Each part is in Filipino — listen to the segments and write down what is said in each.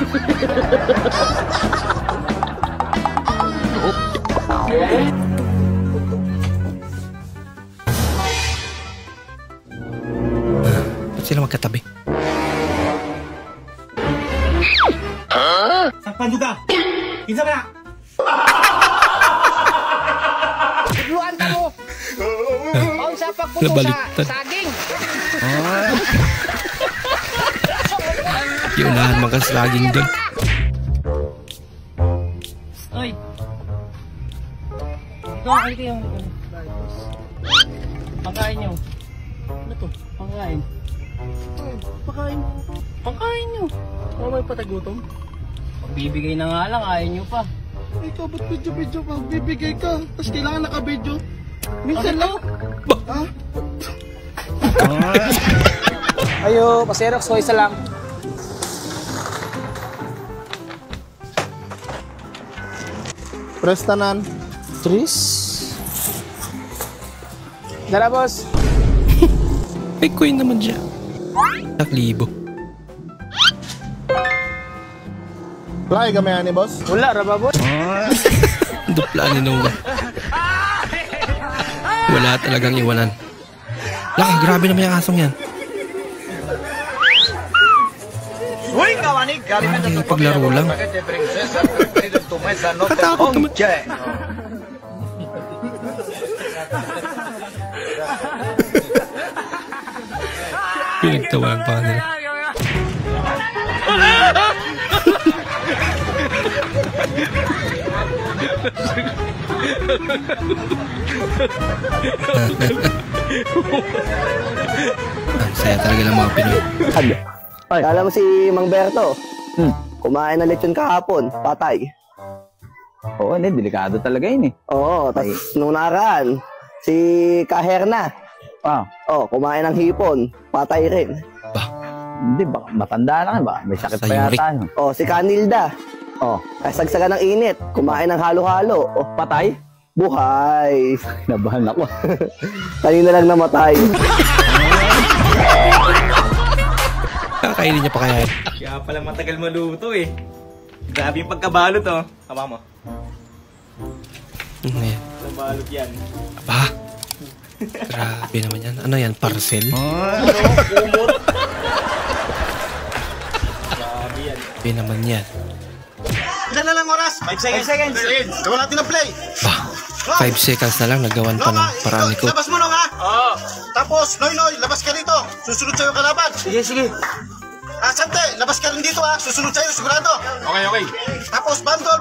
Ba't sila magkatabi? Sakpan juga. Kinsa ba na? Tuluan ka mo. Ang sa pagputo sa saging. Iunahan mga saging doon. Oy. Doon kayo yung pagkain nyo. Ano to? Pagkain. Pagkain. Pagkain nyo. Ano may patagutom? Pagbibigay na nga lang, ayaw nyo pa. Ikaw, ba't video-video pa? Bibigay ka. Tapos kailangan naka-video. Minsan lang. Ha? Ayo, paserox ko isa lang. Prestanan. Tris. Dala, boss. May coin naman siya. 1,000. Play kami ani, boss. Wala, raba, boss. Duplaan nung ba? Wala talagang iwanan. Laki, grabe naman yung asong yan. Uy, kawanig! Hindi paglaro lang. Katakot naman. Pinagtawaan pa nila. Ang saya talaga ng mga Pinoy. Ay, alam mo si Mang Berto? Kumain na lechon kahapon, patay. Oo, hindi, delikado talaga yun eh. Oo, tapos nung nakaraan, si Kaherna. Kumain ng hipon, patay rin. Hindi, matanda lang ba? May sakit pa yata. Si Kanilda. Kasagsagan ng init, kumain ng halo-halo. Patay? Buhay. Nabahan ako. Kanina lang namatay. Kakainin niya pa kaya. Kaya pala matagal maluto eh. Grabe yung pagkabalot oh. Tama mo. Ayan. Pagkabalot yan. Aba. Grabe naman yan. Ano yan? Parcel? Kumot. Grabe yan. Grabe naman yan. Ilan na lang oras? 5 seconds. 5 seconds. Gawa natin ang play. 5 seconds na lang. Nagawan pa ng paraan ko. Labas mo nung ha? Oo. Tapos, Noy, labas ka dito. Susunod sa'yo kalaban. Sige, sige. Sante, labas ka rin dito ha. Susunod sa'yo, sigurado. Okay. Tapos, Bandol.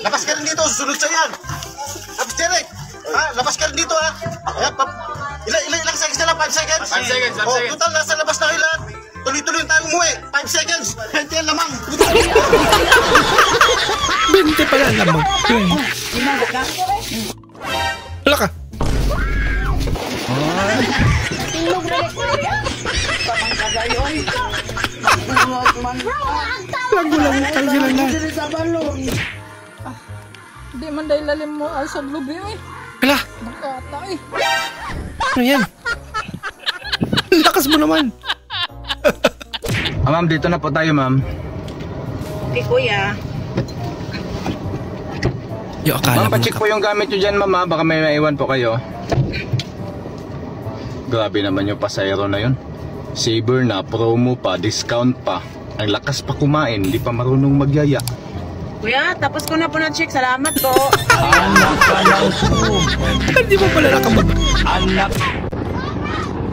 Labas ka rin dito. Susunod sa'yo yan. Tapos, Derek. Labas ka rin dito ha. Ilang seconds na lang? 5 seconds? 5 seconds. Total, nasa labas na ilan. Tuloy-tuloy tayong umuwi. 5 seconds. 20 yan lamang. 20 pala lamang. Wala ka. Lagulang utang sila na. Hindi man dahil lalim mo sa lubi eh. Hala. Nakata eh. Ano yan? Lakas mo naman. Ma'am, dito na po tayo, ma'am. Okay, kuya. Yung akala Ma'am, pacheck po yung gamit nyo dyan, ma'am. Baka may maiwan po kayo. Grabe naman yung pasayro na yun. Saver na, promo pa, discount pa. Ang lakas pa kumain, hindi pa marunong magyaya. Kuya, tapos ko na po na-check. Salamat po. Anak ka lang po. Hindi mo pala nakamag. Anak.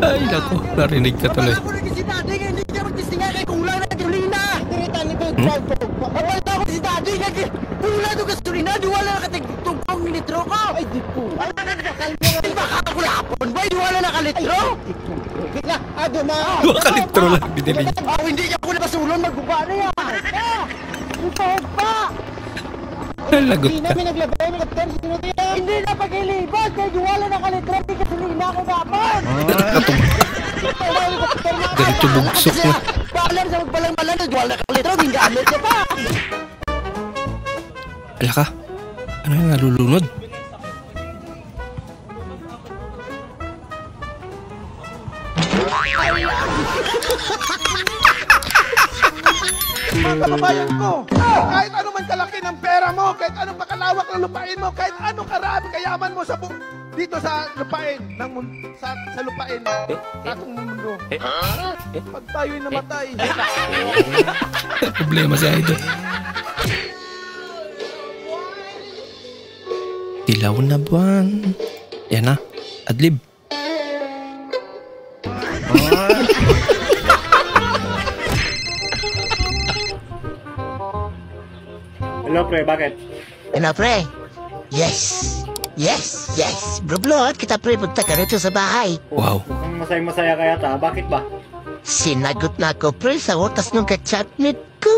Ay, naku. Narinig ka tuloy. Wala doon gasolina, di wala nakatigtugtong militro ko. Ay, di po. Ay, baka ako lapon ba? Di wala nakalitro? Ado na. 2 kalitro lang binili niya. Hindi niya ako napasulon, magbuba na yan. Ipahog pa. Lagot Hindi ka. namin naglabay, hindi na pag-ilibot. Kaya di wala nakalitro, di gasolina ako dapat. Ganito bugsok na. Balan sa magbalang-balan, di wala nakalitro, hindi gamit niya pa. Ala ka? Ano yung nalulunod? mga kababayan ko. Kahit ano man kalaki ng pera mo, kahit anong makalawak ng lupain mo, kahit anong karami kayaman mo dito sa lupain, sa lupain, sa atong mundo. Pag tayo'y namatay. Problema siya ito. Dilaw na buwan. Yan na. Adlib. Hello, pre. Bakit? Ano, pre? Yes. Yes, yes. Bro, kita pre, punta ka rito sa bahay. Wow. Mukhang masaya-masaya kaya ta. Bakit ba? Sinagot na ako, pre, sa otas ng kachatmit ko.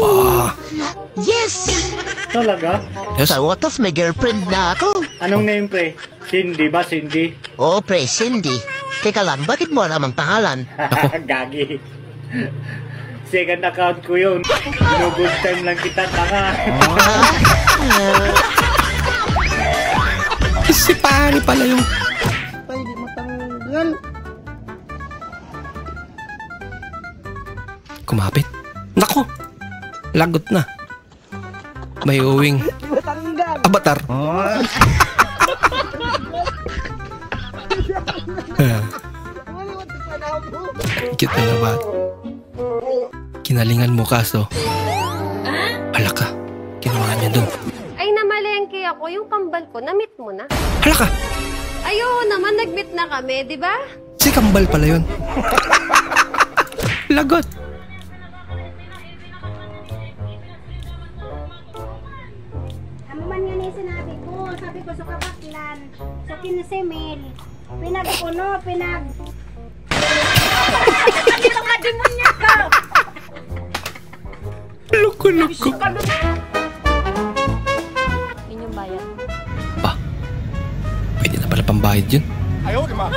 Yes! Talaga? Yes. Sa otas may girlfriend na ako. Anong name, pre? Cindy ba? Cindy? Oo, pre, Cindy. Teka lang, bakit mo alam ang pangalan? Gagi. Second account ko yun. Good time lang kita, tanga. Si pare pala yung... Ay, di matanggal. Kumapit. Nako! Lagot na. May uwing avatar. Cute na naman. Kinalingan mo kaso. Hala ka. Kinuha niya dun. Ay, namalengke ako. Yung kambal ko, na-meet mo na. Hala ka! Ayun naman, nag-meet na kami, di ba? Si kambal pala yun. Lagot. Ano man yun yung sinabi ko? Sabi ko sa kapaklan, sa kinasimil, pinag... Ang mga demonya ka! Loko-loko. Yun yung bayan. Pwede na pala pambayad yun. Ayaw, di ba?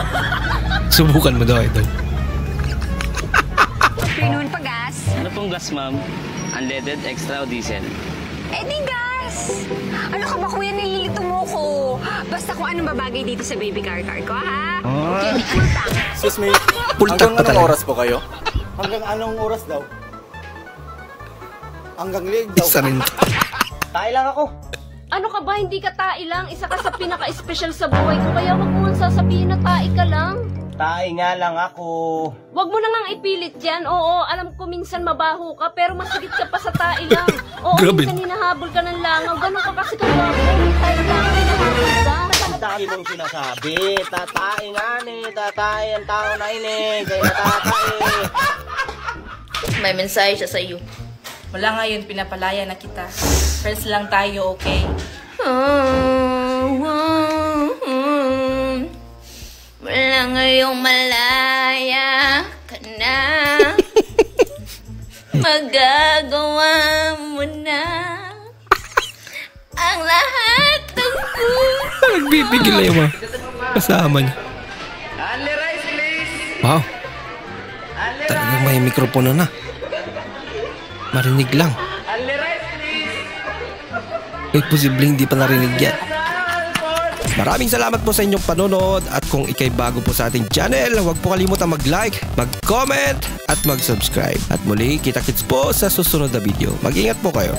Subukan mo daw ito. Pinuun pa gas? Ano pong gas, ma'am? Unleaded, extra o diesel? Eh di gas! Ano ka ba kuya, nililito mo ko? Basta kung anong babagay dito sa baby car ko, ha? Okay, full tank. Excuse me, Pultak pa hanggang anong talaga. oras po kayo? Hanggang anong oras daw? Hanggang liig daw. Isa rin to. Tayo lang ako. Ano ka ba, hindi ka tae lang? Isa ka sa pinaka-special sa buhay ko, kaya wag mo nang sasabihin na tae ka lang. Tayo nga lang ako. Wag mo na ngang ipilit yan. Oo, alam ko minsan mabaho ka, pero mas higit ka pa sa tae lang. Oo, Grabe. minsan hinahabol ka ng langaw. Ganun ka kasi kawapo. May tae lang, hinahabol ka. Ang dami mong sinasabi. Tatay nga ni, tatay ang tao na ini. Kaya tatay. May mensahe siya sa iyo. Wala ngayon, pinapalaya na kita. Friends lang tayo, okay? Wala ngayong malaya ka na. Magagawa mo na ang lahat ng Nagbibigil na yung mga kasama niya. Wow. Talagang may mikropono na. Marinig lang. May posibleng hindi pa narinig yan. Maraming salamat po sa inyong panonood at kung ikay bago po sa ating channel, huwag po kalimutan mag-like, mag-comment at mag-subscribe. At muli, kita-kits po sa susunod na video. Mag-ingat po kayo.